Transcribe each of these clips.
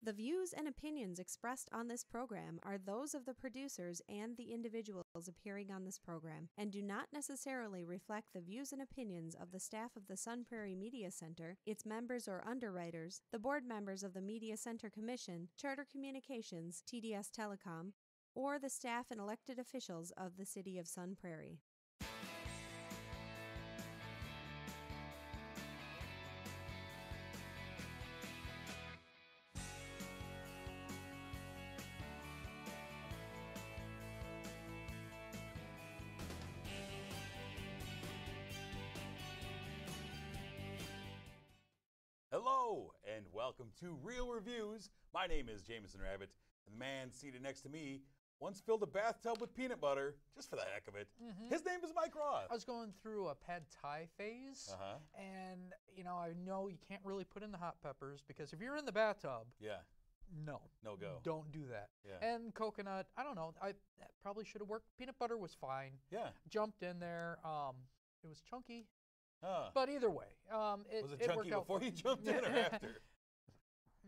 The views and opinions expressed on this program are those of the producers and the individuals appearing on this program and do not necessarily reflect the views and opinions of the staff of the Sun Prairie Media Center, its members or underwriters, the board members of the Media Center Commission, Charter Communications, TDS Telecom, or the staff and elected officials of the City of Sun Prairie. Hello, and welcome to Real Reviews. My name is Jameson Rabbit, and the man seated next to me once filled a bathtub with peanut butter, just for the heck of it. His name is Mike Roth. I was going through a pad thai phase, and, I know you can't really put in the hot peppers, because if you're in the bathtub, no go. Don't do that. Yeah. And coconut, I don't know, that probably should have worked. Peanut butter was fine. Yeah. Jumped in there. It was chunky. Huh. But either way, was it it chunky worked out before you jumped in or after?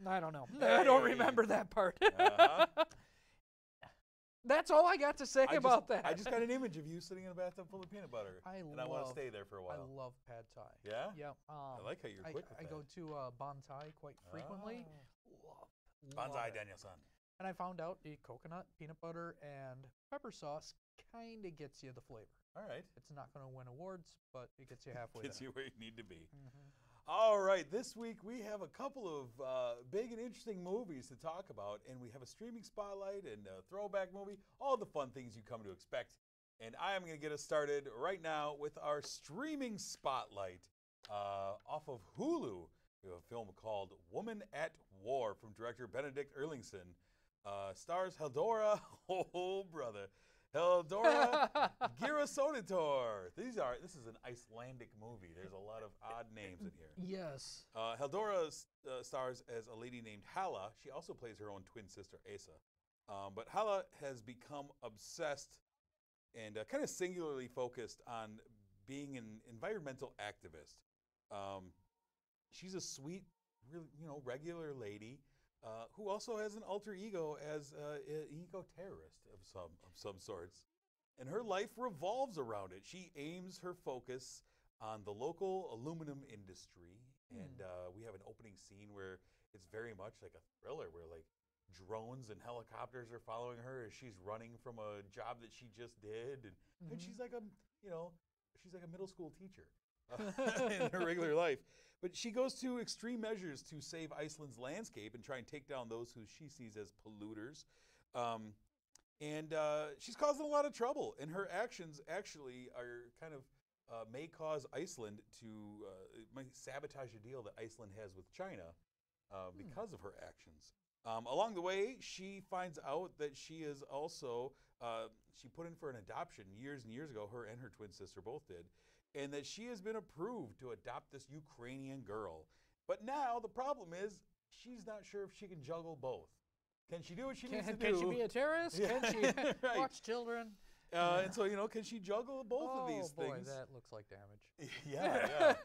I don't know. Hey. I don't remember that part. That's all I got to say about that. I just got an image of you sitting in a bathtub full of peanut butter, I want to stay there for a while. I love pad thai. Yeah? Yeah. I like how you're quick with that. I go to Bon Thai quite frequently. Banzai it. Daniel-san. And I found out the coconut, peanut butter, and pepper sauce kind of gets you the flavor. All right. It's not going to win awards, but it gets you halfway Gets there. you where you need to be. All right, this week we have a couple of big and interesting movies to talk about, and we have a streaming spotlight and a throwback movie, all the fun things you come to expect. And I am going to get us started right now with our streaming spotlight off of Hulu. We have a film called Woman at War from director Benedict Erlingson. Stars Heldora, oh brother, Heldora Girasoditor. This is an Icelandic movie. There's a lot of odd names in here. Yes. Heldora stars as a lady named Halla. She also plays her own twin sister, Asa. But Halla has become obsessed and kind of singularly focused on being an environmental activist. She's a sweet, really, regular lady who also has an alter ego as an eco-terrorist of some sorts. And her life revolves around it. She aims her focus on the local aluminum industry. And we have an opening scene where it's very much like a thriller where like drones and helicopters are following her as she's running from a job that she just did. And she's like she's like a middle school teacher in her regular life. But she goes to extreme measures to save Iceland's landscape and try and take down those who she sees as polluters. And she's causing a lot of trouble. And her actions actually are kind of may cause Iceland to might sabotage a deal that Iceland has with China because of her actions. Along the way, she finds out that she is also, she put in for an adoption years and years ago, her and her twin sister both did, and that she has been approved to adopt this Ukrainian girl. But now the problem is she's not sure if she can juggle both. Can she do what she needs to do? Can she be a terrorist? Yeah. Can she Right. watch children? And so, can she juggle both of these boy, things? that looks like damage. Yeah.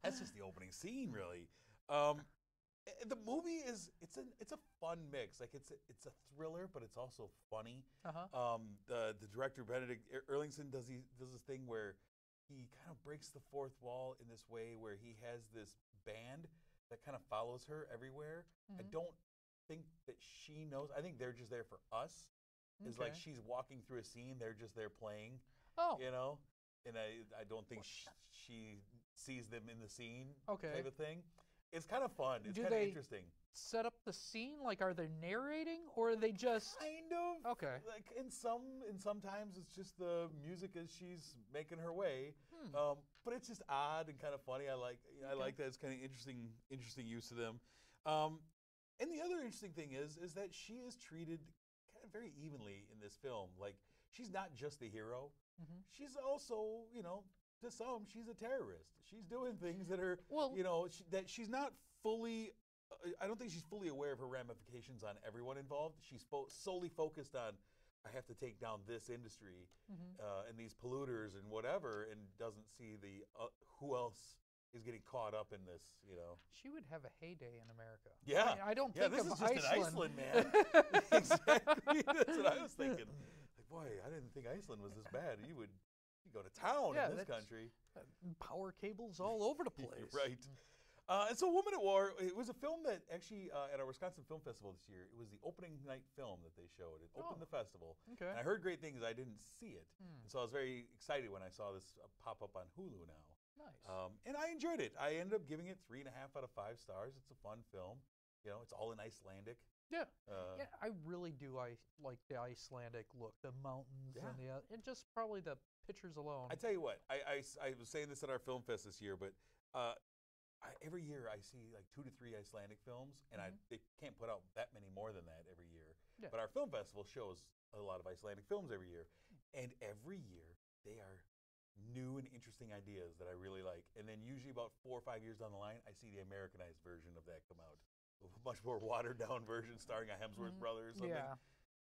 That's just the opening scene, really. The movie it's a fun mix. Like it's a thriller, but it's also funny. The director Benedict Erlingson does this thing where he kind of breaks the fourth wall in this way where he has this band that kind of follows her everywhere. I don't think that she knows. I think they're just there for us. It's like she's walking through a scene, they're just there playing. And I don't think she sees them in the scene type of thing. It's kind of fun. It's kind of interesting. Set up the scene? Like, are they narrating, or are they just kind of? Okay. Like sometimes it's just the music as she's making her way. But it's just odd and kind of funny. I like that. It's kind of interesting use of them. And the other interesting thing is that she is treated kind of very evenly in this film. Like, she's not just the hero. She's also, to some, she's a terrorist. She's doing things that are, that she's not fully, I don't think she's fully aware of her ramifications on everyone involved. She's solely focused on, I have to take down this industry and these polluters and whatever, and doesn't see the who else is getting caught up in this, you know. She would have a heyday in America. Yeah. I don't think this of is just Iceland. in Iceland, man. Exactly. That's what I was thinking. Like, boy, I didn't think Iceland was this bad. You go to town in this country. Power cables all over the place. Right. And so Woman at War, it was a film that actually, at our Wisconsin Film Festival this year, it was the opening night film that they showed. It opened the festival. Okay. And I heard great things. I didn't see it. And so I was very excited when I saw this pop up on Hulu now. Nice. And I enjoyed it. I ended up giving it 3.5 out of 5 stars. It's a fun film. You know, it's all in Icelandic. Yeah. Yeah, I really do. I like the Icelandic look, the mountains and just probably the pictures alone. I tell you what, I was saying this at our film fest this year, but every year I see like 2 to 3 Icelandic films, and they can't put out that many more than that every year. Yeah. But our film festival shows a lot of Icelandic films every year, and every year they are new and interesting ideas that I really like. And then usually about 4 or 5 years down the line, I see the Americanized version of that come out. A much more watered down version starring a Hemsworth brother or something.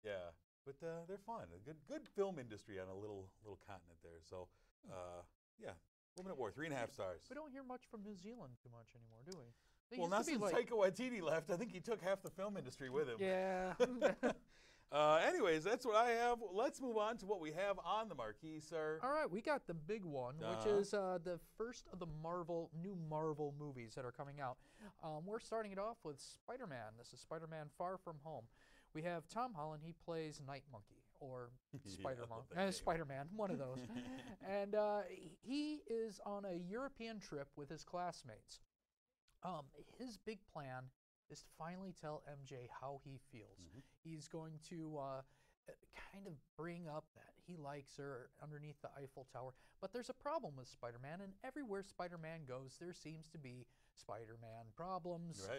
Yeah. But they're fun. A good film industry on a little continent there. So, yeah. Woman at War, 3.5 stars. We don't hear much from New Zealand too much anymore, do we? Well, not since Taika Waititi left. I think he took half the film industry with him. Yeah. Anyways, that's what I have. Let's move on to what we have on the marquee, sir. All right, we got the big one, which is the first of the new Marvel movies that are coming out. We're starting it off with Spider-Man. This is Spider-Man Far From Home. We have Tom Holland. He plays Night Monkey, or Spider-Man, one of those. And he is on a European trip with his classmates. His big plan is to finally tell MJ how he feels. He's going to kind of bring up that he likes her underneath the Eiffel Tower. But there's a problem with Spider-Man, and everywhere Spider-Man goes, there seems to be Spider-Man problems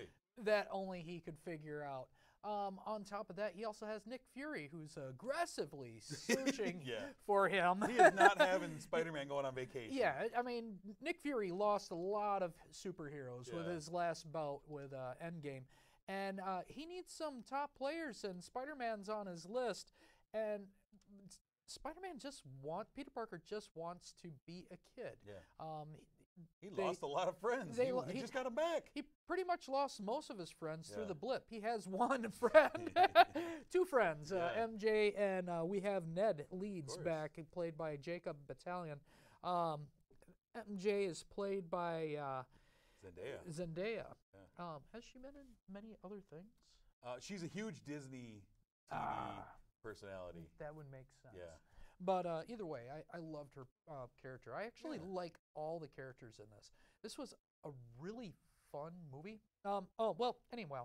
that only he could figure out. On top of that, he also has Nick Fury, who's aggressively searching for him. He is not having Spider-Man going on vacation. Yeah, I mean, Nick Fury lost a lot of superheroes with his last bout with Endgame. And he needs some top players, and Spider-Man's on his list. And Peter Parker just wants to be a kid. Yeah. He lost a lot of friends. He just got them back. He pretty much lost most of his friends through the blip. He has one friend, 2 friends, MJ, and we have Ned Leeds back, played by Jacob Batalon. MJ is played by Zendaya. Yeah. Has she been in many other things? She's a huge Disney TV personality. That would make sense. Yeah. But either way, I loved her character. I actually like all the characters in this. This was a really fun movie. Anyway,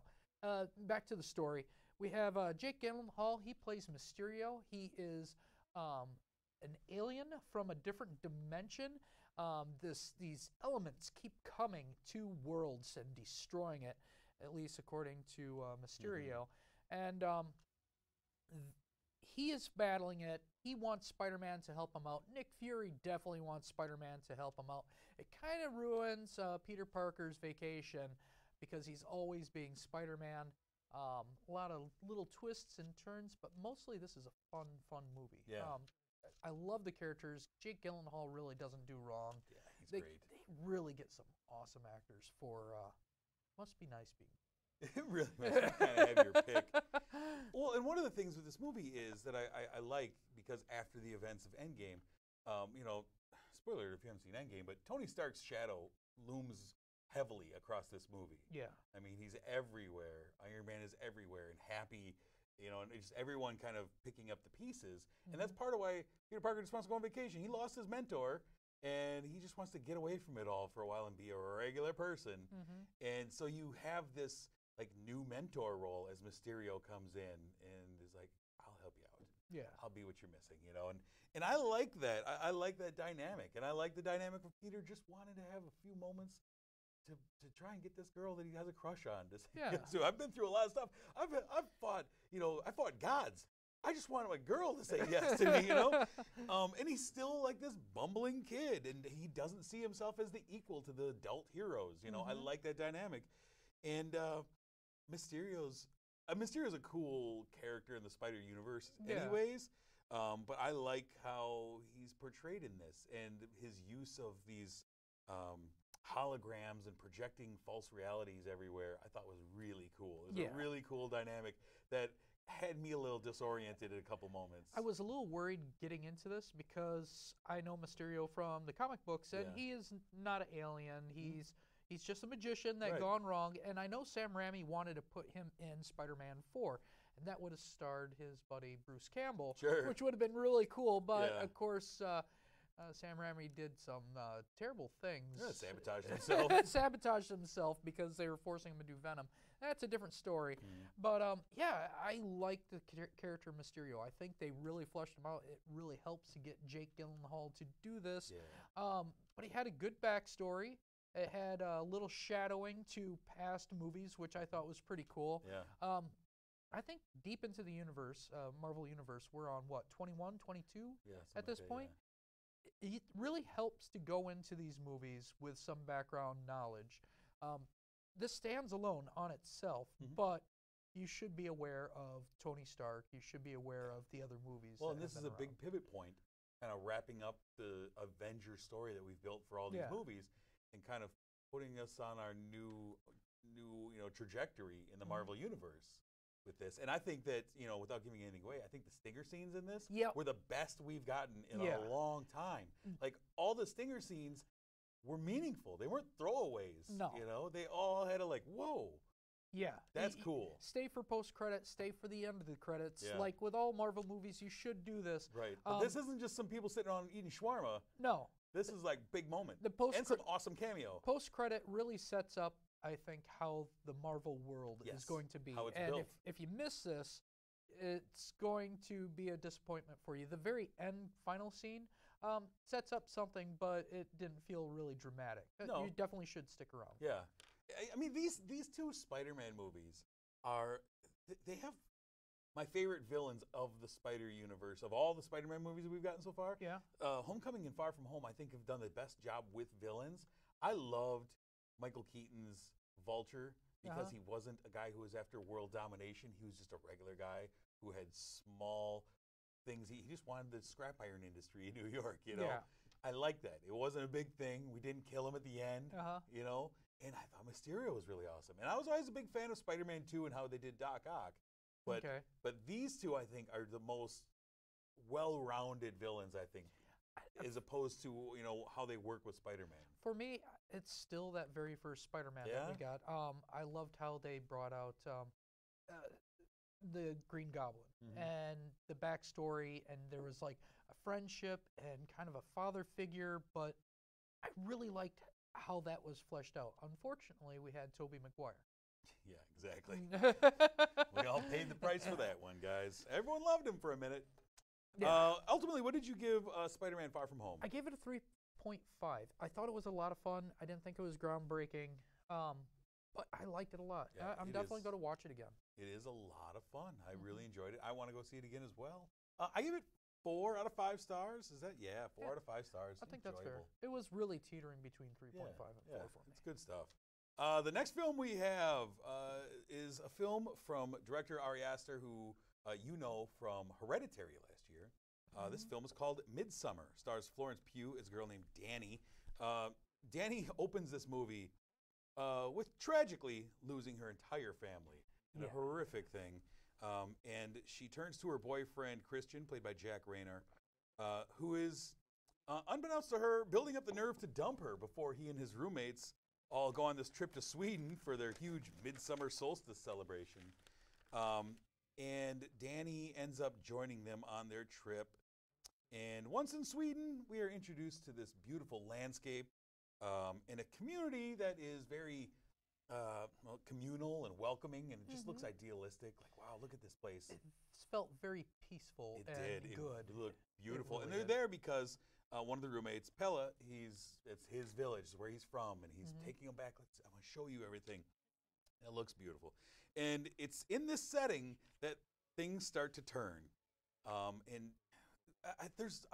back to the story. We have Jake Gyllenhaal. He plays Mysterio. He is an alien from a different dimension. These elements keep coming to worlds and destroying it, at least according to Mysterio. And he is battling it. He wants Spider-Man to help him out. Nick Fury definitely wants Spider-Man to help him out. It kind of ruins Peter Parker's vacation because he's always being Spider-Man. A lot of little twists and turns, but mostly this is a fun movie. Yeah. I love the characters. Jake Gyllenhaal really doesn't do wrong. Yeah, he's great. They really get some awesome actors for must be nice being. It really makes you kind of have your pick. Well, and one of the things with this movie is that I like, because after the events of Endgame, spoiler if you haven't seen Endgame, but Tony Stark's shadow looms heavily across this movie. Yeah. I mean, he's everywhere. Iron Man is everywhere, and Happy, and just everyone kind of picking up the pieces. And that's part of why Peter Parker just wants to go on vacation. He lost his mentor, and he just wants to get away from it all for a while and be a regular person. And so you have this new mentor role as Mysterio comes in and is like, I'll help you out. Yeah. I'll be what you're missing, And I like that. I like that dynamic. And I like the dynamic of Peter just wanting to have a few moments to try and get this girl that he has a crush on to say yes to. I've been through a lot of stuff. I've fought, I fought gods. I just wanted my girl to say yes to me, And he's still like this bumbling kid, and he doesn't see himself as the equal to the adult heroes. I like that dynamic. And Mysterio's a cool character in the Spider universe anyways, but I like how he's portrayed in this, and his use of these holograms and projecting false realities everywhere, I thought was really cool. It was a really cool dynamic that had me a little disoriented at a couple moments. I was a little worried getting into this because I know Mysterio from the comic books, and he is not an alien. He's just a magician that gone wrong, and I know Sam Raimi wanted to put him in Spider-Man 4, and that would have starred his buddy Bruce Campbell, which would have been really cool, but of course Sam Raimi did some terrible things. Sabotaged himself. Sabotaged himself because they were forcing him to do Venom. That's a different story. But I like the character Mysterio. I think they really fleshed him out. It really helps to get Jake Gyllenhaal to do this. But he had a good backstory. It had a little shadowing to past movies, which I thought was pretty cool. I think deep into the universe, Marvel Universe, we're on, 21, 22 at this point? It really helps to go into these movies with some background knowledge. This stands alone on itself, but you should be aware of Tony Stark. You should be aware of the other movies. Well, and this is a big pivot point, kind of wrapping up the Avenger story that we've built for all these movies, and kind of putting us on our new trajectory in the Marvel Universe with this. And I think that, without giving anything away, I think the stinger scenes in this were the best we've gotten in a long time. Like, all the stinger scenes were meaningful. They weren't throwaways. No. They all had a whoa. Yeah. That's cool. Stay for post-credits, stay for the end of the credits. Like with all Marvel movies, you should do this. Right. But this isn't just some people sitting around eating shawarma. No. This is big moment. And some awesome cameo. Post-credit really sets up, I think, how the Marvel world is going to be. How it's and built. If you miss this, it's going to be a disappointment for you. The very end final scene sets up something, but it didn't feel really dramatic. No. You definitely should stick around. Yeah. I mean, these two Spider-Man movies they have my favorite villains of the Spider universe, of all the Spider-Man movies that we've gotten so far. Yeah. Homecoming and Far From Home, I think, have done the best job with villains. I loved Michael Keaton's Vulture because he wasn't a guy who was after world domination. He was just a regular guy who had small things. He just wanted the scrap iron industry in New York, Yeah. I like that. It wasn't a big thing. We didn't kill him at the end, And I thought Mysterio was really awesome. And I was always a big fan of Spider-Man 2 and how they did Doc Ock. But these two, I think, are the most well-rounded villains, I think, as opposed to, how they work with Spider-Man. For me, it's still that very first Spider-Man that we got. I loved how they brought out the Green Goblin and the backstory, and there was a friendship and kind of a father figure, but I really liked how that was fleshed out. Unfortunately, we had Tobey Maguire. Yeah, exactly. We all paid the price for that one, guys. Everyone loved him for a minute. Yeah. Ultimately, what did you give Spider-Man Far From Home? I gave it a 3.5. I thought it was a lot of fun. I didn't think it was groundbreaking, but I liked it a lot. Yeah, I'm definitely going to watch it again. It is a lot of fun. I really enjoyed it. I want to go see it again as well. I give it 4 out of 5 stars. Is that? Yeah, 4 out of 5 stars. I think that's fair. It was really teetering between 3.5 and 4 for me. It's good stuff. The next film we have is a film from director Ari Aster, who you know from Hereditary last year. This film is called Midsommar. Stars Florence Pugh as a girl named Danny. Danny opens this movie with tragically losing her entire family in a horrific thing. And she turns to her boyfriend, Christian, played by Jack Rayner, who is, unbeknownst to her, building up the nerve to dump her before he and his roommates all go on this trip to Sweden for their huge midsummer solstice celebration. And Danny ends up joining them on their trip. And once in Sweden, we are introduced to this beautiful landscape in a community that is very communal and welcoming, and it just looks idealistic. Like, wow, look at this place. It felt very peaceful and good. It looked beautiful. Really and they're there because one of the roommates, Pella, it's his village, where he's from, and he's taking him back. I want to show you everything. It looks beautiful. And it's in this setting that things start to turn. And there's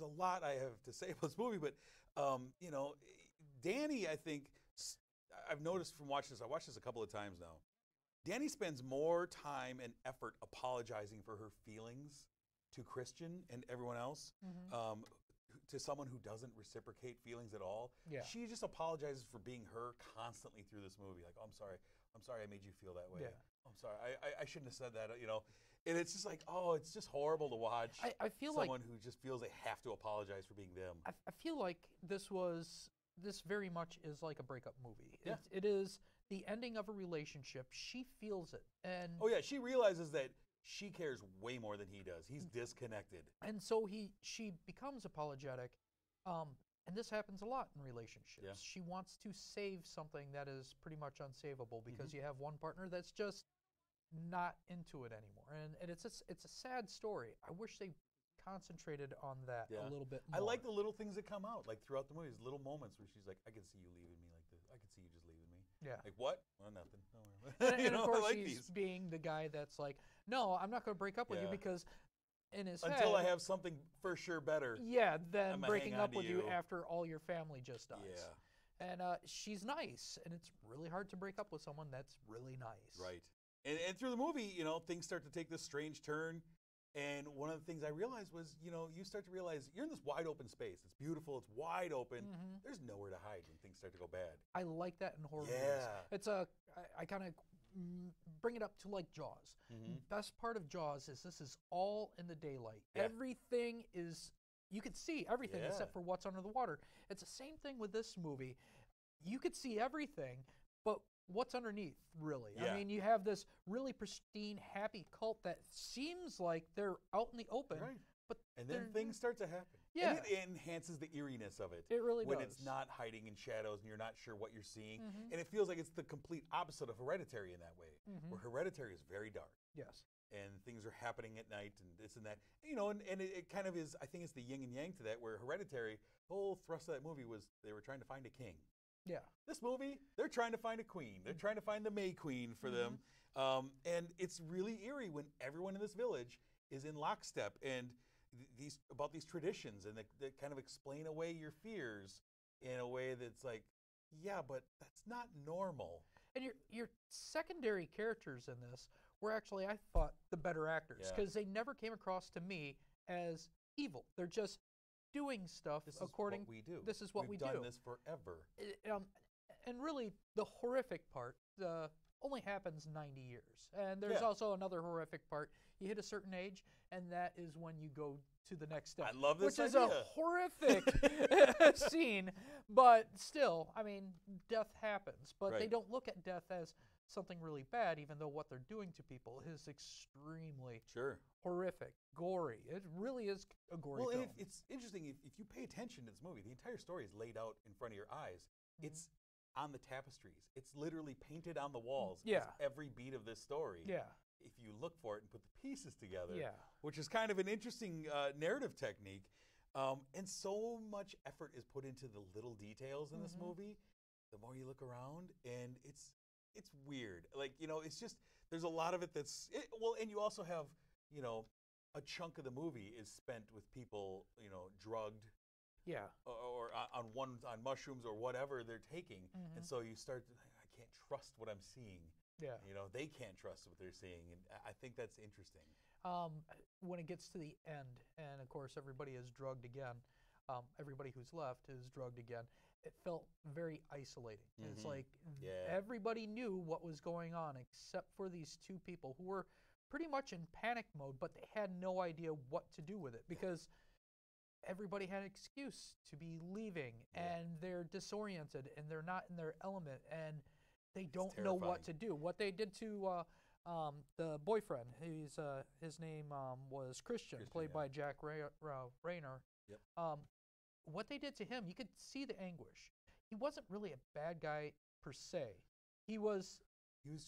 a lot I have to say about this movie, but Danny, I think, I've noticed from watching this, I watched this a couple of times now, Danny spends more time and effort apologizing for her feelings to Christian and everyone else, to someone who doesn't reciprocate feelings at all. Yeah. She just apologizes for being her constantly through this movie. Like, oh, I'm sorry I made you feel that way. Yeah. I'm sorry, I shouldn't have said that, And it's just like, oh, it's just horrible to watch. I feel someone who just feels they have to apologize for being them. I feel like this very much is like a breakup movie. Yeah. It is the ending of a relationship. She feels it, and Oh yeah, she realizes that she cares way more than he does. He's disconnected. and so she becomes apologetic, and this happens a lot in relationships. Yeah. She wants to save something that is pretty much unsavable because you have one partner that's just not into it anymore, and it's a sad story. I wish they concentrated on that a little bit more. I like the little things that come out, like throughout the movies, little moments where she's like, I can see you leaving me like this. I can see you just leaving me. Yeah. Like, what? Well, nothing. And of course, I like he's these. being the guy that's like, no, I'm not going to break up with you Yeah. because in his Until head, I have something for sure better. than I'ma breaking hang on up to with you you. after all your family just dies. Yeah. And she's nice, and it's really hard to break up with someone that's really nice. Right. And through the movie, things start to take this strange turn. And one of the things I realized was, you start to realize you're in this wide open space. It's beautiful. It's wide open. Mhm. There's nowhere to hide when things start to go bad. I like that in horror movies. Yeah. It's I kind of bring it up to like Jaws. Best part of Jaws is this is all in the daylight. Yeah. Everything is, you can see everything Yeah. except for what's under the water. It's the same thing with this movie. You could see everything, but what's underneath, really? Yeah. I mean, you have this really pristine, happy cult that seems like they're out in the open, Right. but And then they're- things start to happen. Yeah. And it enhances the eeriness of it. It really when does. it's not hiding in shadows and you're not sure what you're seeing. Mhm. And it feels like it's the complete opposite of Hereditary in that way, Mhm. where Hereditary is very dark. Yes. And things are happening at night and this and that. And it kind of is, I think it's the yin and yang to that, where Hereditary, the whole thrust of that movie was they were trying to find a king. Yeah. This movie, they're trying to find a queen. They're trying to find the May Queen for them. And it's really eerie when everyone in this village is in lockstep and about these traditions and that kind of explain away your fears in a way that's like, yeah, but that's not normal. And your secondary characters in this were actually, I thought, the better actors Yeah. because they never came across to me as evil. They're just doing stuff This according. is what we do. This is what We've we done do. this forever. And really, the horrific part only happens 90 years. And there's Yeah. also another horrific part. You hit a certain age, and that is when you go to the next step. I love this Which is idea. a horrific scene, but still, I mean, death happens. But they Right. don't look at death as something really bad, even though what they're doing to people is extremely Sure. horrific, gory. It really is a gory Well, film. and it's interesting if you pay attention to this movie, the entire story is laid out in front of your eyes. It's on the tapestries. It's literally painted on the walls. Yeah. Is every beat of this story. Yeah. If you look for it and put the pieces together. Yeah. Which is kind of an interesting narrative technique. And so much effort is put into the little details in this movie. The more you look around, and it's weird. Like, it's just, there's a lot of it and you also have, a chunk of the movie is spent with people, drugged Yeah. or on mushrooms or whatever they're taking. And so you start to, I can't trust what I'm seeing. Yeah. They can't trust what they're seeing. And I think that's interesting. When it gets to the end, and of course everybody is drugged again, everybody who's left is drugged again, it felt very isolating. It's like Yeah. everybody knew what was going on except for these two people who were pretty much in panic mode, but they had no idea what to do with it because everybody had an excuse to be leaving, and they're disoriented, and they're not in their element, and they don't know what to do. What they did to the boyfriend, his name was Christian, played by Jack Rayner. Yep. What they did to him, you could see the anguish. He wasn't really a bad guy per se. He was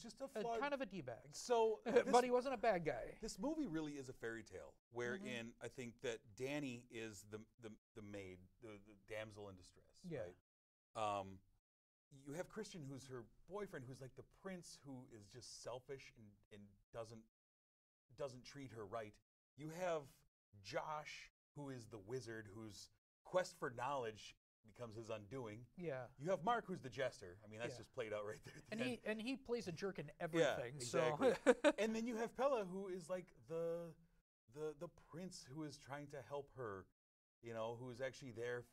just a flawed, kind of a d-bag. So, but he wasn't a bad guy. This movie really is a fairy tale, wherein I think that Danny is the maid, the damsel in distress. Yeah. Right? You have Christian, who's her boyfriend, who's like the prince, who is just selfish and doesn't treat her right. You have Josh, who is the wizard, whose quest for knowledge becomes his undoing. Yeah. You have Mark, who's the jester. I mean, that's Yeah. just played out right there. At the end. And he plays a jerk in everything. Exactly. So And then you have Pella, who is like the prince who is trying to help her, who's actually there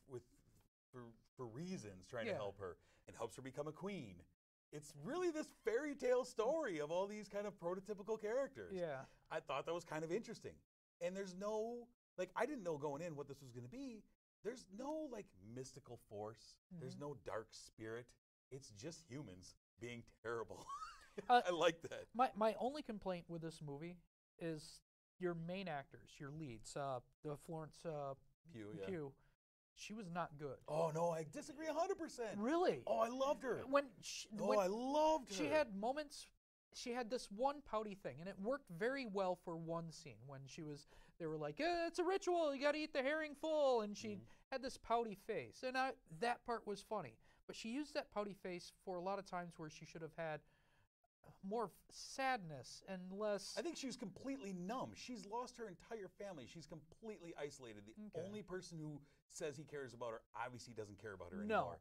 for reasons, trying to help her and helps her become a queen. It's really this fairy tale story of all these kind of prototypical characters. Yeah. I thought that was kind of interesting. And there's no, I didn't know going in what this was going to be. There's no, mystical force. There's no dark spirit. It's just humans being terrible. I like that. My only complaint with this movie is your main actors, your leads, the Florence Pugh. She was not good. Oh, no, I disagree 100%. Really? Oh, I loved her. I loved her. She had moments. She had this one pouty thing, and it worked very well for one scene when they were like, it's a ritual, you got to eat the herring full, and she had this pouty face, and that part was funny. But she used that pouty face for a lot of times where she should have had more sadness and less. I think she was completely numb. She's lost her entire family. She's completely isolated. The only person who says he cares about her obviously doesn't care about her anymore.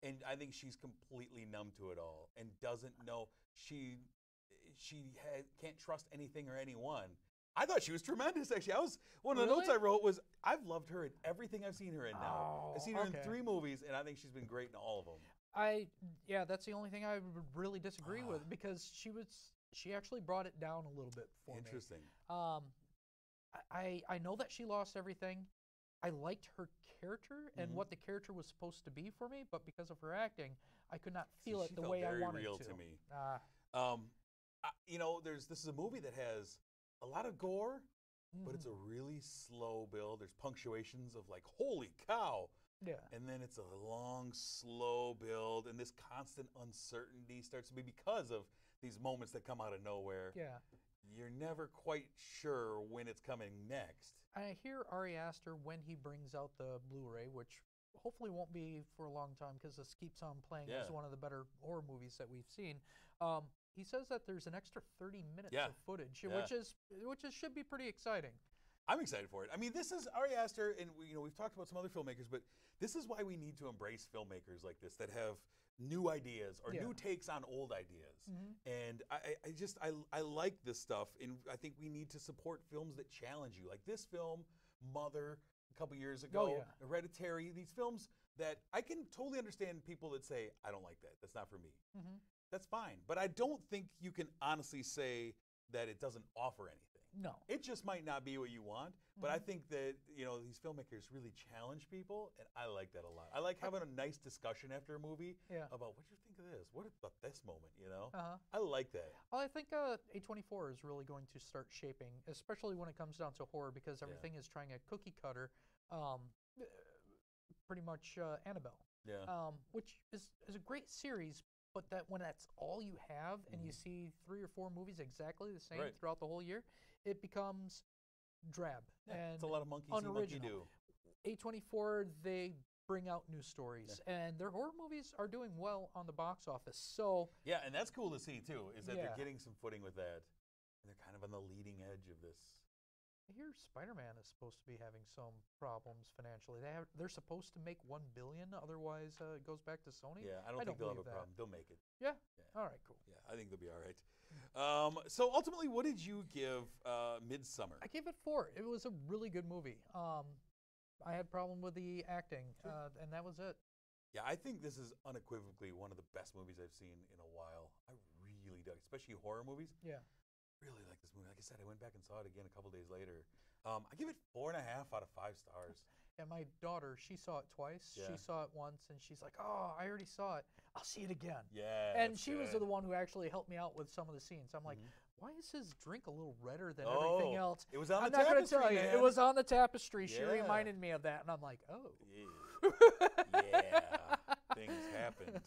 And I think she's completely numb to it all and doesn't know. She can't trust anything or anyone. I thought she was tremendous, actually. One of the notes I wrote was, I've loved her in everything I've seen her in now. I've seen her in 3 movies, and I think she's been great in all of them. That's the only thing I would really disagree with, because she actually brought it down a little bit for me. Interesting. I know that she lost everything. I liked her character and what the character was supposed to be for me, but because of her acting, I could not feel it the way I wanted to. She felt very real to me. This is a movie that has a lot of gore, but it's a really slow build. There's punctuations of holy cow. Yeah. And then it's a long, slow build, and this constant uncertainty starts to be because of these moments that come out of nowhere. Yeah. You're never quite sure when it's coming next. I hear Ari Aster, when he brings out the Blu-ray, which hopefully won't be for a long time because this keeps on playing as one of the better horror movies that we've seen. He says that there's an extra 30 minutes of footage, which should be pretty exciting. I'm excited for it. I mean, this is Ari Aster, and we've talked about some other filmmakers, but this is why we need to embrace filmmakers like this that have new ideas or new takes on old ideas. And I like this stuff, and I think we need to support films that challenge you. Like this film, Mother, a couple years ago, Hereditary, these films that I can totally understand people that say, I don't like that. That's not for me. That's fine. But I don't think you can honestly say that it doesn't offer anything. No. It just might not be what you want, but I think that, these filmmakers really challenge people, and I like that a lot. I like having a nice discussion after a movie about what you think of this, what about this moment, I like that. Well, I think A24 is really going to start shaping, especially when it comes down to horror, because everything is trying a cookie cutter, pretty much Annabelle, which is a great series. But when that's all you have, and you see 3 or 4 movies exactly the same throughout the whole year, it becomes drab. And it's a lot of monkey see, monkey do. A24, they bring out new stories, and their horror movies are doing well on the box office. So and that's cool to see too. Is that they're getting some footing with that, and they're kind of on the leading edge of this. I hear Spider-Man is supposed to be having some problems financially. They're supposed to make $1 billion, otherwise it goes back to Sony. Yeah, I don't think they'll have a problem. They'll make it. Yeah? All right, cool. Yeah, I think they'll be all right. So ultimately, what did you give Midsommar? I gave it 4. It was a really good movie. I had a problem with the acting, and that was it. Yeah, I think this is unequivocally one of the best movies I've seen in a while. I really do, especially horror movies. Yeah. Really like this movie. Like I said, I went back and saw it again a couple days later. I give it 4.5 out of 5 stars. And my daughter, she saw it twice. Yeah. She saw it once, and she's like, "Oh, I already saw it. I'll see it again." Yeah. And she was the one who actually helped me out with some of the scenes. I'm like, "Why is his drink a little redder than everything else?" It was on the tapestry. I'm not going to tell you. Man. It was on the tapestry. She reminded me of that, and I'm like, "Oh." Yeah. Things happened.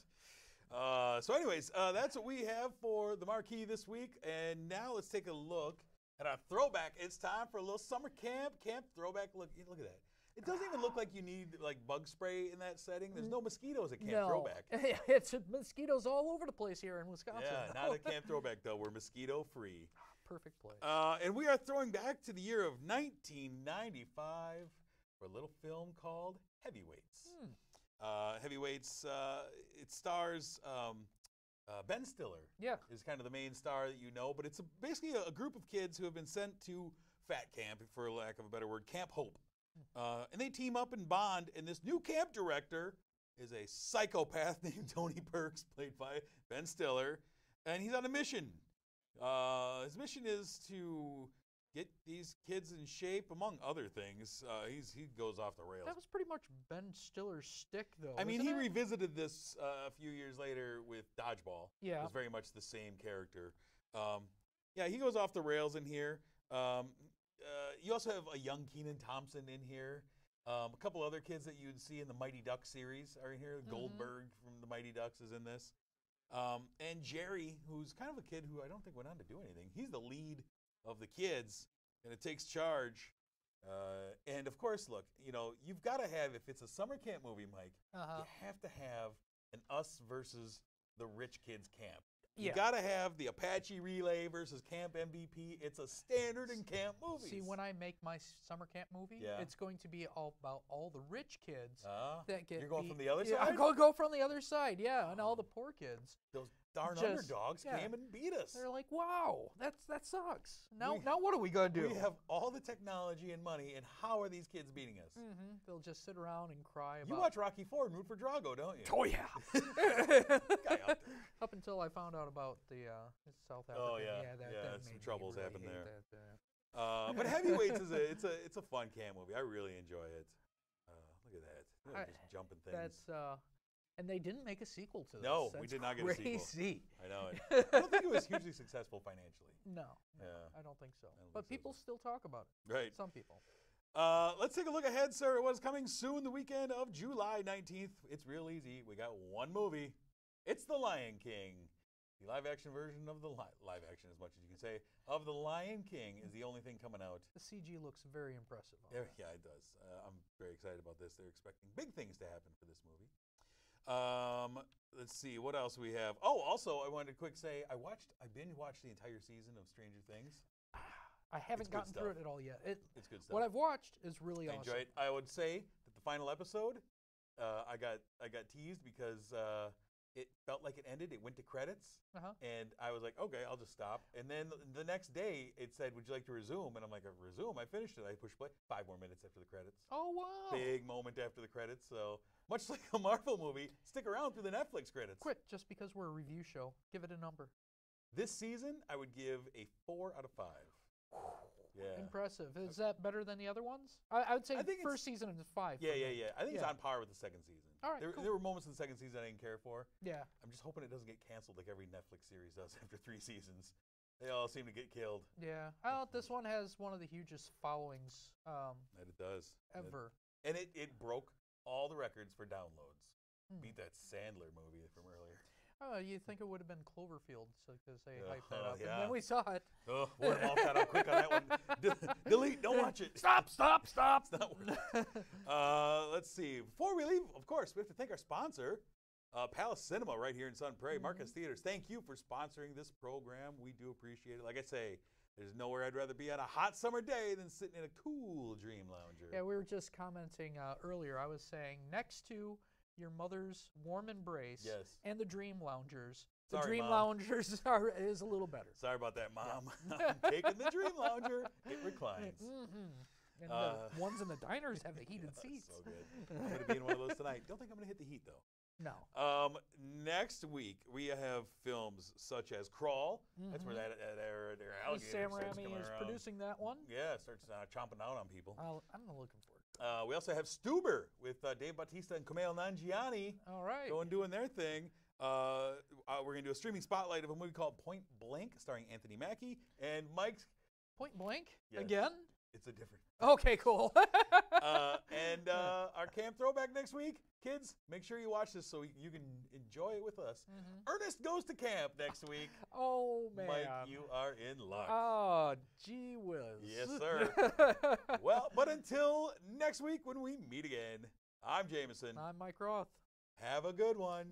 So anyways, that's what we have for the marquee this week. And now let's take a look at our throwback. It's time for a little summer camp throwback. Look at that. It doesn't even look like you need bug spray in that setting. There's no mosquitoes at Camp Throwback. It's mosquitoes all over the place here in Wisconsin. Yeah, not at Camp Throwback though. We're mosquito free. Perfect place. And we are throwing back to the year of 1995 for a little film called Heavyweights. Heavyweights, it stars Ben Stiller. Yeah. Is kind of the main star that you know, but it's basically a group of kids who have been sent to fat camp, for lack of a better word, Camp Hope. And they team up and bond, and this new camp director is a psychopath named Tony Perks, played by Ben Stiller, and he's on a mission. His mission is to get these kids in shape, among other things. He goes off the rails. That was pretty much Ben Stiller's shtick, though. I mean, wasn't he it? revisited this a few years later with Dodgeball. Yeah. It was very much the same character. Yeah, he goes off the rails in here. You also have a young Kenan Thompson in here. A couple other kids that you'd see in the Mighty Ducks series are in here. Goldberg from the Mighty Ducks is in this. And Jerry, who's kind of a kid who I don't think went on to do anything. He's the lead of the kids, and it takes charge. And of course, look, you've got to have, if it's a summer camp movie, Mike, you have to have an us versus the rich kids camp. You got to have the Apache Relay versus Camp MVP. It's a standard in camp movies. See, when I make my summer camp movie, it's going to be all about all the rich kids that get. You're going from the other side? I'm going to go from the other side, and all the poor kids. Those darn underdogs came and beat us. They're like, wow, that sucks. Now what are we going to do? We have all the technology and money, and how are these kids beating us? They'll just sit around and cry about. You watch Rocky IV and root for Drago, don't you? Oh, yeah. Guy out there. Up until I found out about the South African. Oh, yeah. That some made troubles me really happened hate there. That, But Heavyweights it's a fun camp movie. I really enjoy it. Look at that. Just jumping things. And they didn't make a sequel to this. No, we did not get a sequel. Crazy. I know it. I don't think it was hugely successful financially. No, Yeah. I don't think so. But people still talk about it. Right. Some people. Let's take a look ahead, sir. It was coming soon, the weekend of July 19th. It's real easy. We got one movie. It's The Lion King. The live-action version of the live-action, as much as you can say, of The Lion King is the only thing coming out. The CG looks very impressive. Yeah, it does. I'm very excited about this. They're expecting big things to happen for this movie. Let's see, what else we have? Oh, also, I wanted to quick say, I binge-watched the entire season of Stranger Things. I haven't gotten through it at all yet. It's good stuff. What I've watched is really awesome. I enjoy it. I would say that the final episode, I got teased because it felt like it ended. It went to credits, and I was like, okay, I'll just stop. And then the next day, it said, would you like to resume? And I'm like, resume? I finished it. I pushed play. 5 more minutes after the credits. Oh, wow. Big moment after the credits. So much like a Marvel movie, stick around through the Netflix credits. Quit just because we're a review show. Give it a number. This season, I would give a 4 out of 5. Yeah. Impressive. Is that better than the other ones? I would say first season is 5. Yeah. I think it's on par with the second season. All right, there were moments in the second season I didn't care for. Yeah. I'm just hoping it doesn't get canceled like every Netflix series does after 3 seasons. They all seem to get killed. Yeah. Well, this one has one of the hugest followings that it does. Ever. And it broke all the records for downloads. Beat that Sandler movie from earlier. Oh, you'd think it would have been Cloverfield because they hyped that up. Yeah. And then we saw it. Oh, word of mouth got out quick on that one. Delete, don't watch it. Stop. It's not working. Let's see. Before we leave, of course, we have to thank our sponsor, Palace Cinema right here in Sun Prairie, Marcus Theaters. Thank you for sponsoring this program. We do appreciate it. Like I say, there's nowhere I'd rather be on a hot summer day than sitting in a cool Dream Lounger. Yeah, we were just commenting earlier. I was saying next to your mother's warm embrace and the Dream Loungers. The Dream Loungers is a little better. Sorry about that, Mom. I'm taking the Dream Lounger. It reclines. And the ones in the diners have the heated seats. So good. I'm going to be in one of those tonight. Don't think I'm going to hit the heat, though. No. Next week, we have films such as Crawl. That's where that alligator Sam starts Raimi coming is around. producing that one. Yeah, starts chomping out on people. I'm looking for it. We also have Stuber with Dave Bautista and Kumail Nanjiani. All right. Doing their thing. We're going to do a streaming spotlight of a movie called Point Blank, starring Anthony Mackie and Mike's. Point Blank? Yes. Again? It's a different. Okay, cool. And our Camp Throwback next week. Kids, make sure you watch this so you can enjoy it with us. Ernest Goes to Camp next week. Oh, man. Mike, you are in luck. Oh, gee whiz. Yes, sir. Well, but until next week when we meet again, I'm Jameson. I'm Mike Roth. Have a good one.